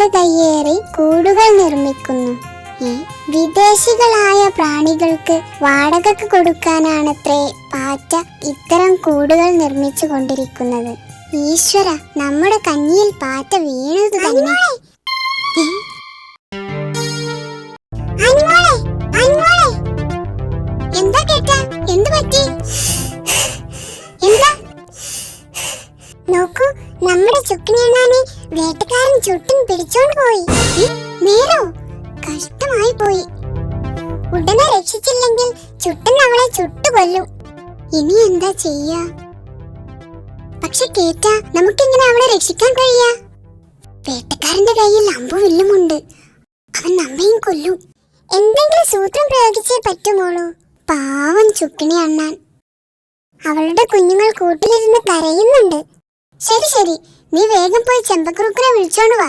നമ്മുടെ കയ്യേറി കൂടുകൾ നിർമ്മിക്കുന്നു. വിദേശികളായ പ്രാണികൾക്ക് വാടകയ്ക്ക് കൊടുക്കാനാണത്രേ പാറ്റ ഇത്തരം കൂടുകൾ നിർമ്മിച്ചു കൊണ്ടിരിക്കുന്നത്. ഈശ്വര, നമ്മുടെ കഞ്ഞിയിൽ പാറ്റ വീണത് തന്നെ. എന്താ കേട്ടാ? എന്ത് പറ്റി? എന്താ? നോക്കൂ, നമ്മുടെ ചുക്കിനെണ്ണാനെ വേട്ടക്കാരൻ ചുട്ടൻ പിടിച്ചോണ്ട് പോയി. നേരോ? കഷ്ടമായി പോയി. ഉടനെ രക്ഷിച്ചില്ലെങ്കിൽ ചുട്ടൻ അവളെ ചുട്ടുകൊല്ലും. ഇനി എന്താ ചെയ്യാ? പക്ഷെ കേട്ടാ, നമുക്കെങ്ങനെ അവളെ രക്ഷിക്കാൻ കഴിയാ? വേട്ടക്കാരന്റെ കയ്യിൽ അമ്പും വില്ലുമുണ്ട്. അവൻ നമ്മയും കൊല്ലും. എന്തെങ്കിലും സൂത്രം പ്രയോഗിച്ചേ പറ്റുമോളൂ. പാവം ചുക്കിണി അണ്ണാൻ. അവളുടെ കുഞ്ഞുങ്ങൾ കൂട്ടിലിരുന്ന് കരയുന്നുണ്ട്. ശരി ശരി, നീ വേഗം പോയി ചെമ്പക്കുറുക്കനെ വിളിച്ചോണ്ട് വാ.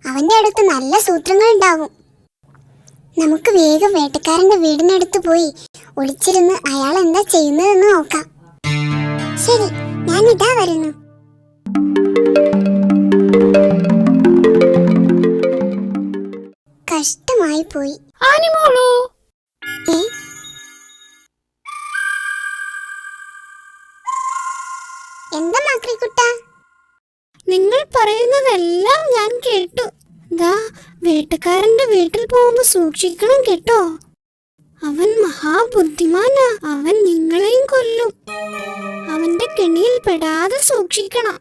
അവന്റെ അടുത്ത് നല്ല സൂത്രങ്ങൾ ഉണ്ടാവും. നമുക്ക് വേഗം വേട്ടക്കാരന്റെ വീടിനടുത്ത് പോയി ഒളിച്ചിരുന്ന് അയാൾ എന്താ ചെയ്യുന്നതെന്ന് നോക്കാം. ശരി, ഞാൻ ഇതാ വരുന്നു. കഷ്ടമായി പോയി. എന്താ മാക്രിക്കുട്ട? നിങ്ങൾ പറയുന്നതെല്ലാം ഞാൻ കേട്ടു. ദാ, വേട്ടക്കാരന്റെ വീട്ടിൽ പോകുമ്പോ സൂക്ഷിക്കണം കേട്ടോ. അവൻ മഹാബുദ്ധിമാനാ. അവൻ നിങ്ങളെയും കൊല്ലും. അവന്റെ കെണിയിൽ പെടാതെ സൂക്ഷിക്കണം.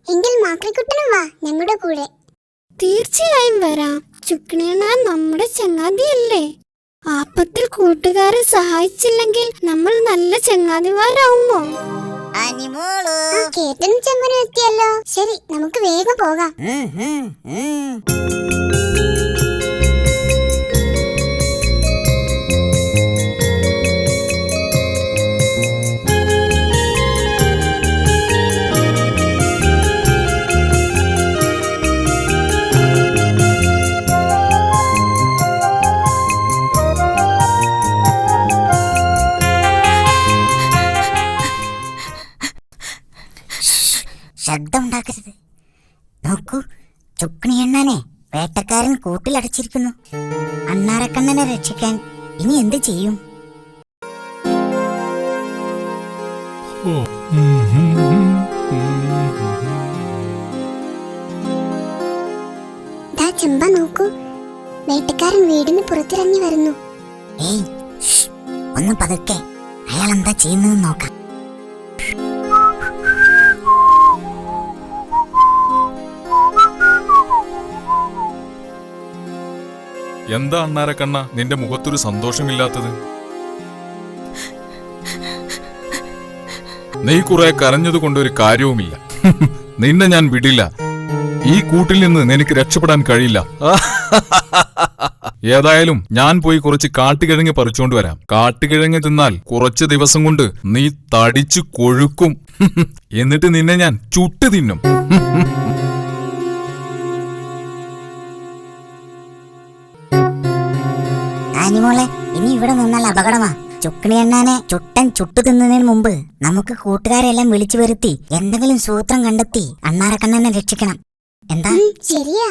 എങ്കിൽ മാക്രിക്കുട്ടനും വാ ഞങ്ങളുടെ കൂടെ. തീർച്ചയായും വരാം. ചുക്കിണേണ്ണാൻ നമ്മുടെ ചങ്ങാതിയല്ലേ. ആപത്തിൽ കൂട്ടുകാരെ സഹായിച്ചില്ലെങ്കിൽ നമ്മൾ നല്ല ചങ്ങാതിമാരാവുമോ? കേട്ടനും ചെമ്പനും എത്തിയല്ലോ. ശരി, നമുക്ക് വേഗം പോകാം. ശബ്ദമുണ്ടാക്കരുത്. നോക്കൂ, ചുക്കിണി എണ്ണാനെ വേട്ടക്കാരൻ കൂട്ടിലടച്ചിരിക്കുന്നു. അണ്ണാരക്കണ്ണനെ രക്ഷിക്കാൻ ഇനി എന്ത് ചെയ്യും? ചെമ്പ നോക്കൂ, വേട്ടക്കാരൻ വീടിന് പുറത്തിറങ്ങി വരുന്നു. ഏയ്, ഒന്ന് പതുക്കെ. അയാൾ എന്താ ചെയ്യുന്നതെന്ന് നോക്കാം. എന്താ അണ്ണാരക്കണ്ണ, നിന്റെ മുഖത്തൊരു സന്തോഷമില്ലാത്തത്? നീ കുറെ കരഞ്ഞത് കൊണ്ടൊരു കാര്യവുമില്ല. നിന്നെ ഞാൻ വിടില്ല. ഈ കൂട്ടിൽ നിന്ന് നിനക്ക് രക്ഷപ്പെടാൻ കഴിയില്ല. ഏതായാലും ഞാൻ പോയി കുറച്ച് കാട്ടുകിഴങ്ങ് പറിച്ചുകൊണ്ട് വരാം. കാട്ടുകിഴങ്ങ് തിന്നാൽ കുറച്ച് ദിവസം കൊണ്ട് നീ തടിച്ചു കൊഴുക്കും. എന്നിട്ട് നിന്നെ ഞാൻ ചുട്ടു തിന്നും. ആനിമോളെ, ഇനി ഇവിടെ നിന്നാൽ അപകടമാ. ചുക്കിണി എണ്ണാനെ ചുട്ടൻ ചുട്ടു തിന്നതിന് മുമ്പ് നമുക്ക് കൂട്ടുകാരെല്ലാം വിളിച്ചു വരുത്തി എന്തെങ്കിലും സൂത്രം കണ്ടെത്തി അണ്ണാരക്കണ്ണനെ രക്ഷിക്കണം. എന്താ? ശരിയാ.